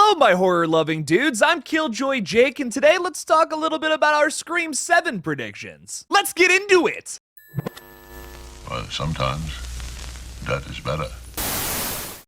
Hello, my horror-loving dudes. I'm Killjoy Jake, and today let's talk a little bit about our Scream 7 predictions. Let's get into it! Well, sometimes that is better.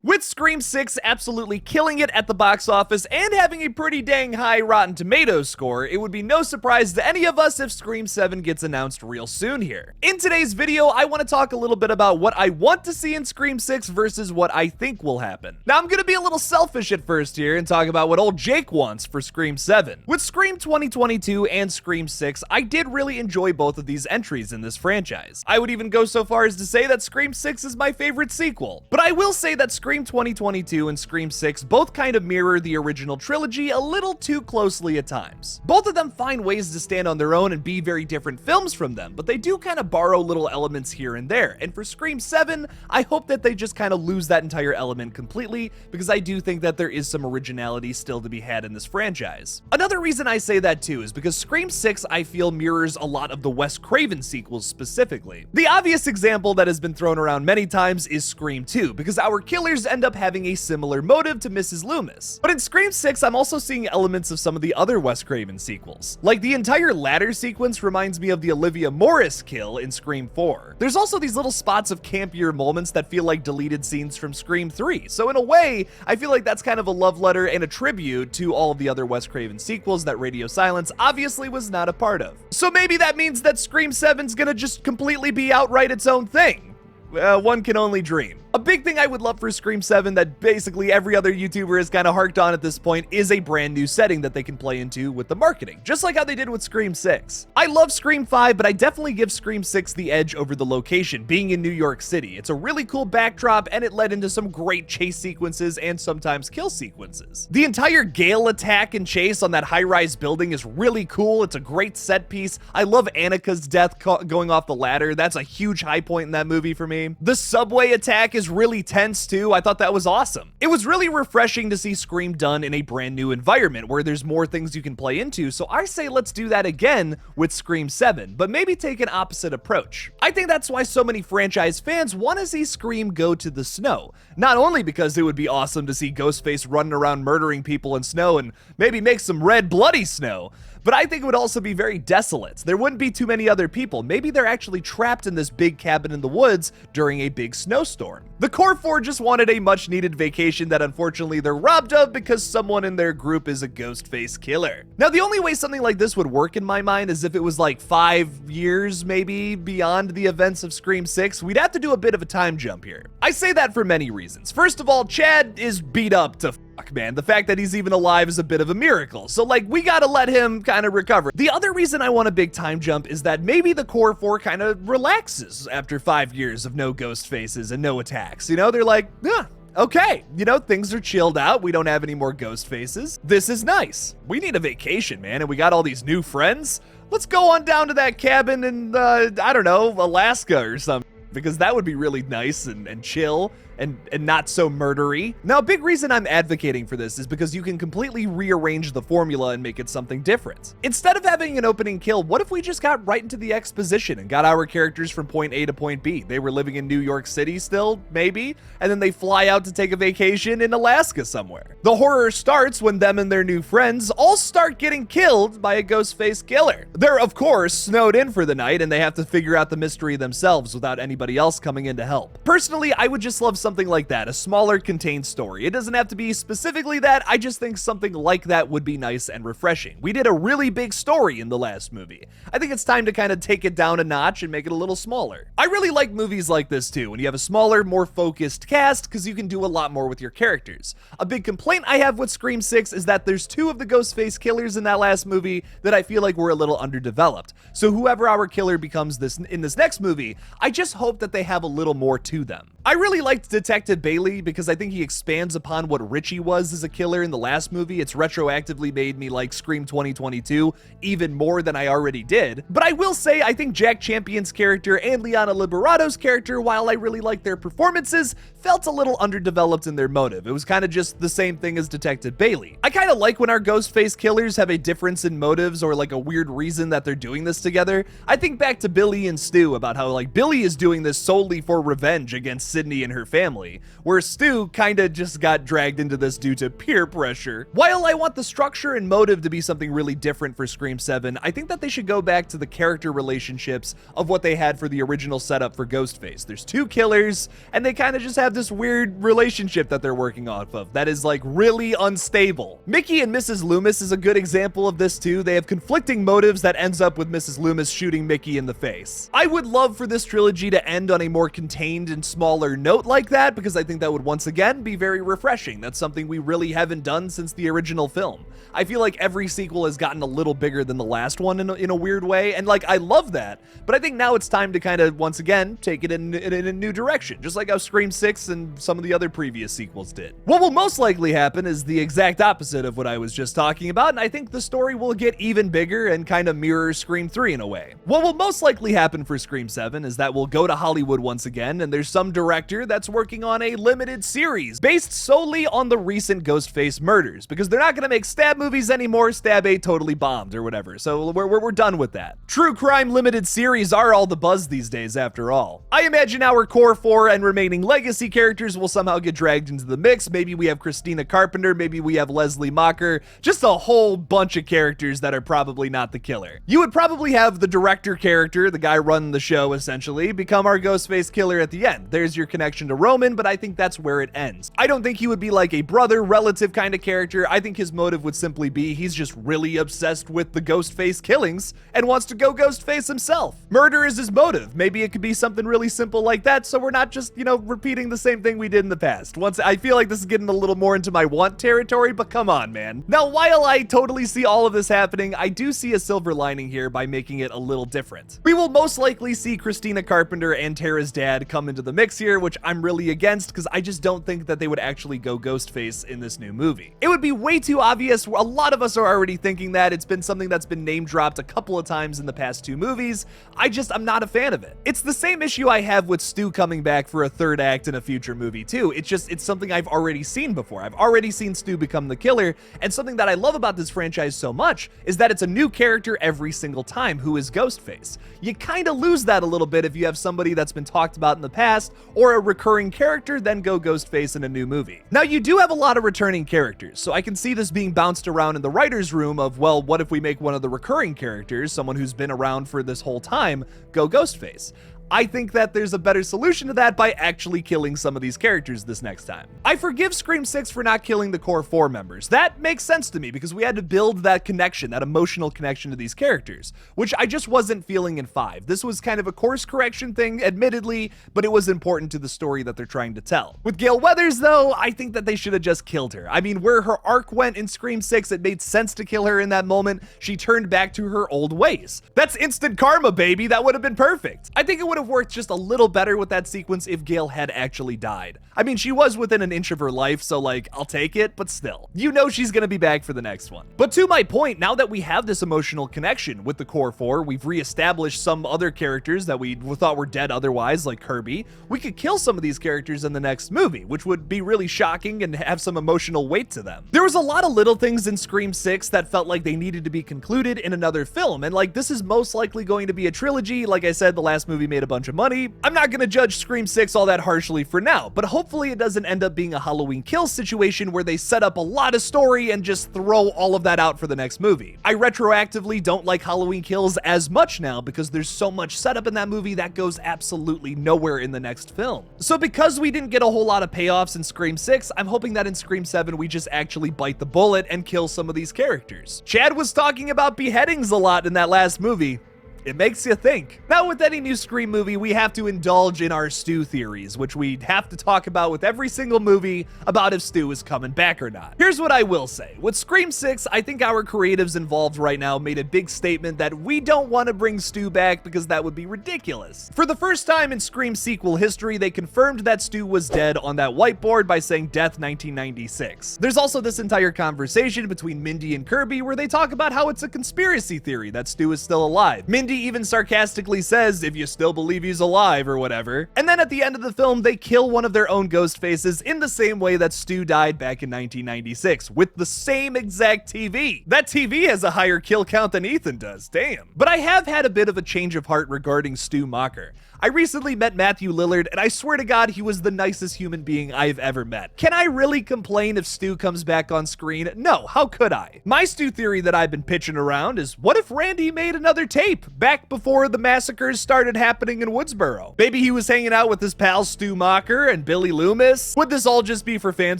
With Scream 6 absolutely killing it at the box office and having a pretty dang high Rotten Tomatoes score, it would be no surprise to any of us if Scream 7 gets announced real soon here. In today's video, I want to talk a little bit about what I want to see in Scream 6 versus what I think will happen. Now, I'm gonna be a little selfish at first here and talk about what old Jake wants for Scream 7. With Scream 2022 and Scream 6, I did really enjoy both of these entries in this franchise. I would even go so far as to say that Scream 6 is my favorite sequel. But I will say that Scream 2022 and Scream 6 both kind of mirror the original trilogy a little too closely at times. Both of them find ways to stand on their own and be very different films from them, but they do kind of borrow little elements here and there. And for Scream 7, I hope that they just kind of lose that entire element completely, because I do think that there is some originality still to be had in this franchise. Another reason I say that too is because Scream 6 I feel mirrors a lot of the Wes Craven sequels specifically. The obvious example that has been thrown around many times is Scream 2, because our killers end up having a similar motive to Mrs. Loomis. But in Scream 6, I'm also seeing elements of some of the other Wes Craven sequels. Like the entire ladder sequence reminds me of the Olivia Morris kill in Scream 4. There's also these little spots of campier moments that feel like deleted scenes from Scream 3. So in a way, I feel like that's kind of a love letter and a tribute to all of the other Wes Craven sequels that Radio Silence obviously was not a part of. So maybe that means that Scream 7's gonna just completely be outright its own thing. One can only dream. A big thing I would love for Scream 7 that basically every other YouTuber has kind of harked on at this point is a brand new setting that they can play into with the marketing, just like how they did with Scream 6. I love Scream 5, but I definitely give Scream 6 the edge over the location, being in New York City. It's a really cool backdrop, and it led into some great chase sequences and sometimes kill sequences. The entire Gale attack and chase on that high-rise building is really cool. It's a great set piece. I love Annika's death going off the ladder. That's a huge high point in that movie for me. The subway attack is really tense too. I thought that was awesome. It was really refreshing to see Scream done in a brand new environment where there's more things you can play into, so I say let's do that again with Scream 7, but maybe take an opposite approach. I think that's why so many franchise fans want to see Scream go to the snow. Not only because it would be awesome to see Ghostface running around murdering people in snow and maybe make some red bloody snow, but I think it would also be very desolate. There wouldn't be too many other people. Maybe they're actually trapped in this big cabin in the woods during a big snowstorm. The Core 4 just wanted a much needed vacation that unfortunately they're robbed of because someone in their group is a Ghostface killer. Now, the only way something like this would work in my mind is if it was like 5 years maybe beyond the events of Scream 6. We'd have to do a bit of a time jump here. I say that for many reasons. First of all, Chad is beat up to man. The fact that he's even alive is a bit of a miracle. So like, we gotta let him kind of recover. The other reason I want a big time jump is that maybe the Core 4 kind of relaxes after 5 years of no ghost faces and no attacks. You know, they're like, yeah, okay, you know, things are chilled out. We don't have any more ghost faces. This is nice. We need a vacation, man, and we got all these new friends. Let's go on down to that cabin in, I don't know, Alaska or something, because that would be really nice and chill and not so murdery. Now, a big reason I'm advocating for this is because you can completely rearrange the formula and make it something different. Instead of having an opening kill, what if we just got right into the exposition and got our characters from point A to point B? They were living in New York City still, maybe, and then they fly out to take a vacation in Alaska somewhere. The horror starts when them and their new friends all start getting killed by a Ghostface killer. They're, of course, snowed in for the night, and they have to figure out the mystery themselves without anybody else coming in to help. Personally, I would just love something like that, a smaller contained story. It doesn't have to be specifically that. I just think something like that would be nice and refreshing. We did a really big story in the last movie. I think it's time to kind of take it down a notch and make it a little smaller. I really like movies like this too, when you have a smaller, more focused cast, because you can do a lot more with your characters. A big complaint I have with Scream 6 is that there's 2 of the Ghostface killers in that last movie that I feel like were a little underdeveloped. So whoever our killer becomes in this next movie, I just hope that they have a little more to them. I really liked Detective Bailey because I think he expands upon what Richie was as a killer in the last movie. It's retroactively made me like Scream 2022 even more than I already did. But I will say I think Jack Champion's character and Liana Liberato's character, while I really like their performances, felt a little underdeveloped in their motive. It was kind of just the same thing as Detective Bailey. I kind of like when our Ghostface killers have a difference in motives or like a weird reason that they're doing this together. I think back to Billy and Stu about how like Billy is doing this solely for revenge against Sydney and her family, where Stu kinda just got dragged into this due to peer pressure. While I want the structure and motive to be something really different for Scream 7, I think that they should go back to the character relationships of what they had for the original setup for Ghostface. There's two killers, and they kind of just have this weird relationship that they're working off of that is like really unstable. Mickey and Mrs. Loomis is a good example of this too. They have conflicting motives that ends up with Mrs. Loomis shooting Mickey in the face. I would love for this trilogy to end on a more contained and smaller note like that, because I think that would once again be very refreshing. That's something we really haven't done since the original film. I feel like every sequel has gotten a little bigger than the last one in a weird way, and like I love that, but I think now it's time to kind of once again take it in a new direction, just like how Scream 6 and some of the other previous sequels did. What will most likely happen is the exact opposite of what I was just talking about, and I think the story will get even bigger and kind of mirror Scream 3 in a way. What will most likely happen for Scream 7 is that we'll go to Hollywood once again, and there's some director that's working on a limited series based solely on the recent Ghostface murders, because they're not going to make stab movies anymore. Stab 8 totally bombed or whatever, so we're done with that. True crime limited series are all the buzz these days after all. I imagine our core 4 and remaining legacy characters will somehow get dragged into the mix. Maybe we have Christina Carpenter, maybe we have Leslie Macher, just a whole bunch of characters that are probably not the killer. You would probably have the director character, the guy running the show essentially, become our Ghostface killer at the end. There's your connection to Roman, but I think that's where it ends. I don't think he would be like a brother, relative kind of character. I think his motive would simply be he's just really obsessed with the Ghostface killings and wants to go Ghostface himself. Murder is his motive. Maybe it could be something really simple like that, so we're not just, repeating the same thing we did in the past. Once I feel like this is getting a little more into my want territory, but come on, man. Now, while I totally see all of this happening, I do see a silver lining here by making it a little different. We will most likely see Christina Carpenter and Tara's dad come into the mix here, which I'm really against because I just don't think that they would actually go Ghostface in this new movie. It would be way too obvious. A lot of us are already thinking that. It's been something that's been name dropped a couple of times in the past two movies. I'm not a fan of it. It's the same issue I have with Stu coming back for a third act in a future movie too. It's something I've already seen before. I've already seen Stu become the killer, and something that I love about this franchise so much is that it's a new character every single time who is Ghostface. You kind of lose that a little bit if you have somebody that's been talked about in the past or a recurring character, then go Ghostface in a new movie. Now, you do have a lot of returning characters, so I can see this being bounced around in the writer's room of, well, what if we make one of the recurring characters, someone who's been around for this whole time, go Ghostface? I think that there's a better solution to that by actually killing some of these characters this next time. I forgive Scream 6 for not killing the core 4 members. That makes sense to me because we had to build that connection, that emotional connection to these characters, which I just wasn't feeling in 5. This was kind of a course correction thing, admittedly, but it was important to the story that they're trying to tell. With Gale Weathers, though, I think that they should have just killed her. I mean, where her arc went in Scream 6, it made sense to kill her in that moment. She turned back to her old ways. That's instant karma, baby. That would have been perfect. I think it would have worked just a little better with that sequence if Gale had actually died. I mean, she was within an inch of her life, so like, I'll take it, but still. You know she's gonna be back for the next one. But to my point, now that we have this emotional connection with the core 4, we've reestablished some other characters that we thought were dead otherwise, like Kirby, we could kill some of these characters in the next movie, which would be really shocking and have some emotional weight to them. There was a lot of little things in Scream 6 that felt like they needed to be concluded in another film, and like, this is most likely going to be a trilogy. Like I said, the last movie made a bunch of money. I'm not gonna judge Scream 6 all that harshly for now, but hopefully it doesn't end up being a Halloween Kills situation where they set up a lot of story and just throw all of that out for the next movie. I retroactively don't like Halloween Kills as much now because there's so much setup in that movie that goes absolutely nowhere in the next film. So because we didn't get a whole lot of payoffs in Scream 6, I'm hoping that in Scream 7 we just actually bite the bullet and kill some of these characters. Chad was talking about beheadings a lot in that last movie. It makes you think. Now, with any new Scream movie, we have to indulge in our Stu theories, which we have to talk about with every single movie about if Stu is coming back or not. Here's what I will say. With Scream 6, I think our creatives involved right now made a big statement that we don't want to bring Stu back because that would be ridiculous. For the first time in Scream sequel history, they confirmed that Stu was dead on that whiteboard by saying death 1996. There's also this entire conversation between Mindy and Kirby where they talk about how it's a conspiracy theory that Stu is still alive. Mindy even sarcastically says, if you still believe he's alive or whatever. And then at the end of the film, they kill one of their own Ghostfaces in the same way that Stu died back in 1996, with the same exact TV. That TV has a higher kill count than Ethan does, damn. But I have had a bit of a change of heart regarding Stu Macher. I recently met Matthew Lillard, and I swear to God, he was the nicest human being I've ever met. Can I really complain if Stu comes back on screen? No, how could I? My Stu theory that I've been pitching around is, what if Randy made another tape back before the massacres started happening in Woodsboro? Maybe he was hanging out with his pal Stu Macher and Billy Loomis. Would this all just be for fan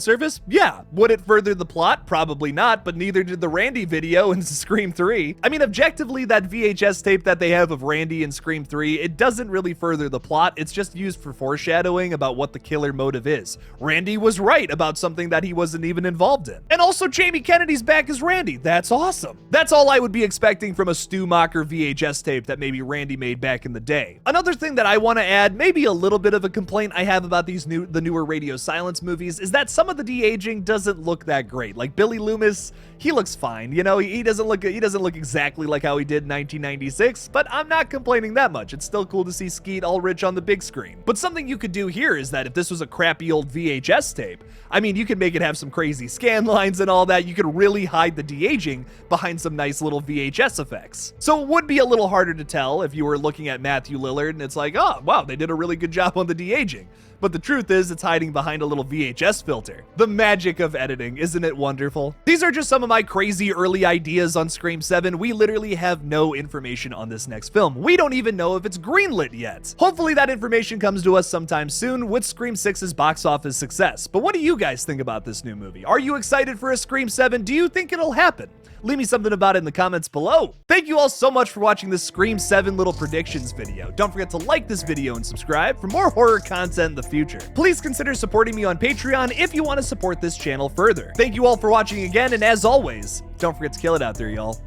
service? Yeah. Would it further the plot? Probably not, but neither did the Randy video in Scream 3. I mean, objectively, that VHS tape that they have of Randy in Scream 3, it doesn't really further the plot. It's just used for foreshadowing about what the killer motive is. Randy was right about something that he wasn't even involved in. And also, Jamie Kennedy's back as Randy. That's awesome. That's all I would be expecting from a Stu Macher VHS tape that maybe Randy made back in the day. Another thing that I want to add, maybe a little bit of a complaint I have about the newer Radio Silence movies, is that some of the de-aging doesn't look that great. Like Billy Loomis, he looks fine. You know, he doesn't look exactly like how he did in 1996, but I'm not complaining that much. It's still cool to see Skeet Ulrich on the big screen. But something you could do here is that if this was a crappy old VHS tape, I mean, you could make it have some crazy scan lines and all that. You could really hide the de-aging behind some nice little VHS effects. So it would be a little harder to tell if you were looking at Matthew Lillard and it's like, oh, wow, they did a really good job on the de-aging. But the truth is, it's hiding behind a little VHS filter. The magic of editing, isn't it wonderful? These are just some of my crazy early ideas on Scream 7. We literally have no information on this next film. We don't even know if it's greenlit yet. Hopefully that information comes to us sometime soon with Scream 6's box office success. But what do you guys think about this new movie? Are you excited for a Scream 7? Do you think it'll happen? Leave me something about it in the comments below. Thank you all so much for watching this Scream 7 little predictions video. Don't forget to like this video and subscribe for more horror content in the future. Please consider supporting me on Patreon if you want to support this channel further. Thank you all for watching again, and as always, don't forget to kill it out there, y'all.